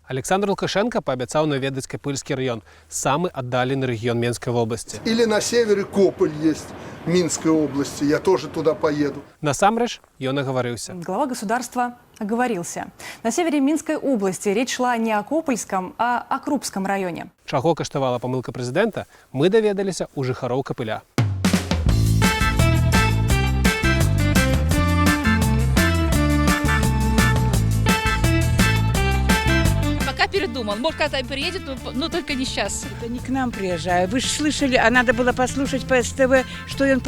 Александр Лукашенко пообещал наведать Копыльский район, самый отдаленный регион Минской области. Или на севере Кополь есть в Минской области, я тоже туда поеду. Насамрэч, ён оговорился. Глава государства оговорился. На севере Минской области речь шла не о Копыльском, а о Крупском районе. Чаго каштавала помылка президента, мы доведаліся у жыхароў Копыля. Передумал. Может, когда приедет, но только не сейчас. Это не к нам приезжаю. Вы же слышали, а надо было послушать по СТВ, что он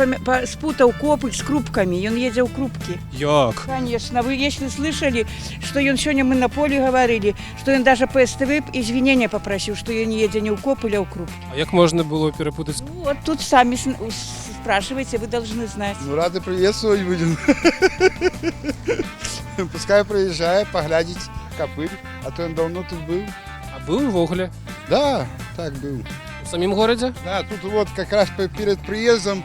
спутал Кополь с Крупками, и он ездил в Крупки. Як? Конечно, вы если слышали, что он сегодня мы на поле говорили, что он даже по СТВ извинения попросил, что он едет не в Кополь, а в Крупки. А як можно было перепутать? Вот тут сами спрашивайте, вы должны знать. Ну, рады приветствовать будем. Пускай приезжает, поглядеть Копыль, а то он давно тут был. А был в Огле? Да, так был. В самом городе? Да, тут вот как раз перед приездом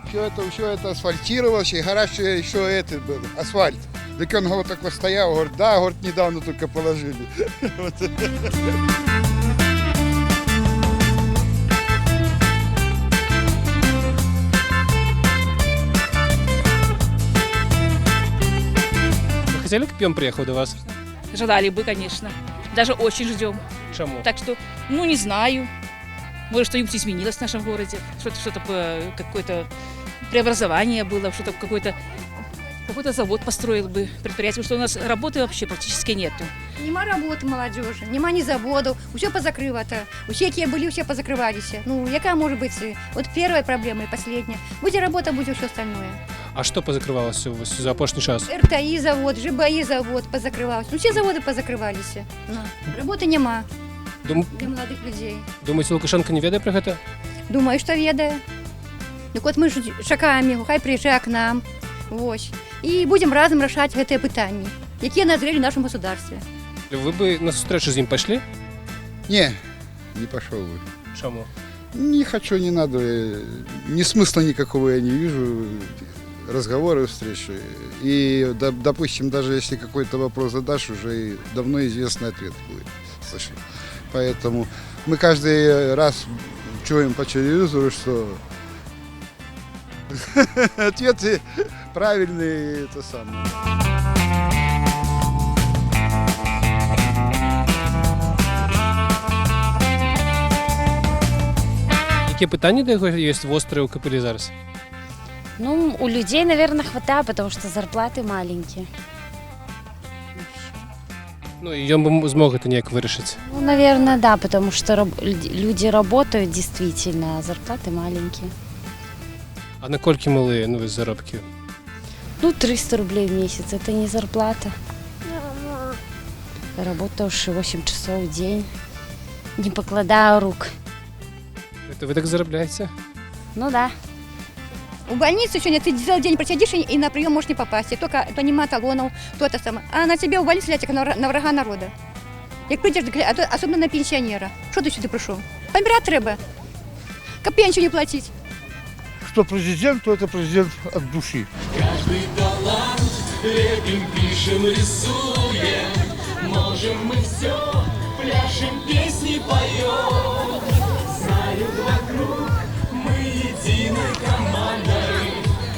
все это асфальтировалось, и гараж еще это был, асфальт. Так он вот так вот стоял, говорит, да, говорит, недавно только положили. Вы хотели, чтобы он приехал до вас? Желали бы, конечно. Даже очень ждем. Чему? Так что, ну, не знаю. Может, что-нибудь изменилось в нашем городе. Что-то какое-то преобразование было, что-то какой-то завод построил бы, предприятие. Потому что у нас работы вообще практически нету. Нема работы молодежи, нема ні заводов, все позакрывато. Усе, які были, все позакрывались. Ну, яка может быть? Вот первая проблема и последняя. Будет работа, будет все остальное. А что позакрывалось у вас за опошний час? РТИ завод, ЖБИ завод позакрывался. Ну, все заводы позакрывались. Ну, работы нема для молодых людей. Думаете, Лукашенко не ведае про гэта? Думаю, что ведае. Так вот мы ж чакаем його, хай приезжае к нам. Вось. И будем разом решать гэтыя пытанні, якія назрели в нашем государстве. Вы бы на встречу с ним пошли? Не пошел бы. Чему? Не хочу, не надо. Ни смысла никакого я не вижу. Разговоры, встречи. И, допустим, даже если какой-то вопрос задашь, уже давно известный ответ будет. Слышали? Поэтому мы каждый раз чуем по телевизору, что ответы правильные, это самое. Какие пытания до яго есть вострые у Копылі зараз? Ну, у людей, наверное, хватает, потому что зарплаты маленькие. Ну, и ён бы змог это неяк вырашыць. Ну, наверное, да, потому что люди работают действительно, а зарплаты маленькие. А наколькі малыя заробкі? Ну, 300 рублей в месяц, это не зарплата. Работаешь 8 часов в день, не покладая рук. Это вы так заробляете? Ну да. У больницы сегодня ты целый день просидишь и на прием можешь не попасть. Только то нема талонов, то это самое. А на тебе у больницы лять, как на врага народа. Як прийдеш, особенно на пенсионера. Что ты сюда пришел? Помирать треба. Как пенсию не платить. Что президент, то это президент от души. Каждый талант лепим, пишем, рисуем. Можем мы все, пляшем, песни поем. Знают вокруг, мы единой командой.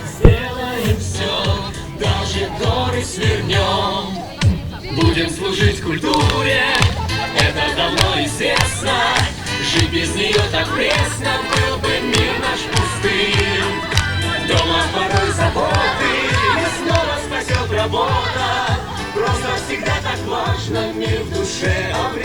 Сделаем все, даже горы свернем. Будем служить культуре, это давно известно. Жить без нее так пресно, был бы мир наш пустым. Дома порой заботы, и снова спасет работа. Просто всегда так важно, мир в душе обрести.